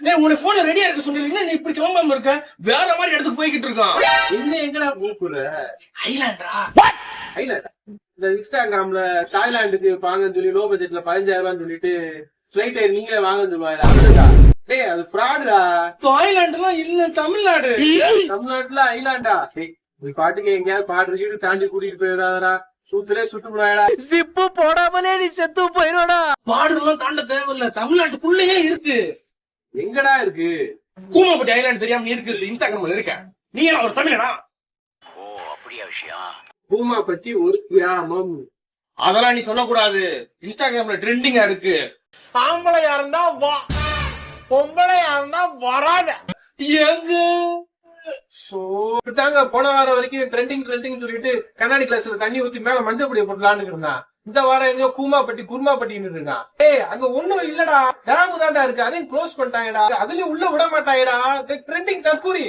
உனக்கு போன்ல ரெடியா இருக்க சொன்னீங்க, நீ இப்படி கிளம்பாம இருக்க, வேற மாதிரி இடத்துக்கு போய்கிட்டு இருக்கான். என்ன எங்கடா கூப்பிடுற? ஐலாண்டா? ஐலாண்டா? இந்த இன்ஸ்டாகிராம்ல தாய்லாந்துக்கு வாங்கன்னு சொல்லி லோ பட்ஜெட்ல 15,000 ரூபான்னு சொல்லிட்டு பிளைட் நீங்களே வாங்கன்னு சொல்லுவாங்க, அதுடா. டேய் அது ஃப்ராடுடா. தாய்லாண்டுலாம் இல்ல, தமிழ்நாடு. தமிழ்நாட்டுல ஐலாண்டா? நீ பாட்டுக்கு எங்கேயாவது பாட்டு தாண்டி கூட்டிட்டு போயிடாதடா, சூத்துலே சுட்டு போடாடா. ஜிப்பு போடாமலே நீ செத்து போயிடுடா. பாடுலாம் தாண்ட தேவையில்ல, தமிழ்நாட்டுக்குள்ளேயே இருக்கு. எங்கடா இருக்கு? கூமாப்பட்டி ஐலாண்ட் தெரியாம நீ இருக்குது இன்ஸ்டாகிராம்ல இருக்க. நீ என்ன ஒரு தமிழனா? ஓ அப்படியா விஷயம்? பூமாப்பட்டி ஒரு கிராமம். அதெல்லாம் நீ சொல்லக்கூடாது, இன்ஸ்டாகிராம்ல ட்ரெண்டிங்கா இருக்கு. ஆம்பளையா இருந்தா வா, பொம்பளையா இருந்தா வராத. எங்க தாங்க போன வாரம் வரைக்கும் ட்ரெண்டிங் சொல்லிட்டு கண்ணாடி கிளாஸ்ல தண்ணி ஊத்தி மேல மஞ்சள் பொடியை போட்டுலான்னு இருந்தான். இந்த வாரம் எங்கயோ கூமாப்பட்டி குருமாப்பட்டின்னு இருக்கான். ஏய் அங்க ஒண்ணும் இல்லடா, டேம் தான்டா இருக்கு, அதையும் க்ளோஸ் பண்ணிட்டாங்கடா, அதுலயும் உள்ள விட மாட்டாங்கடா. ட்ரெண்டிங் தற்கூரி.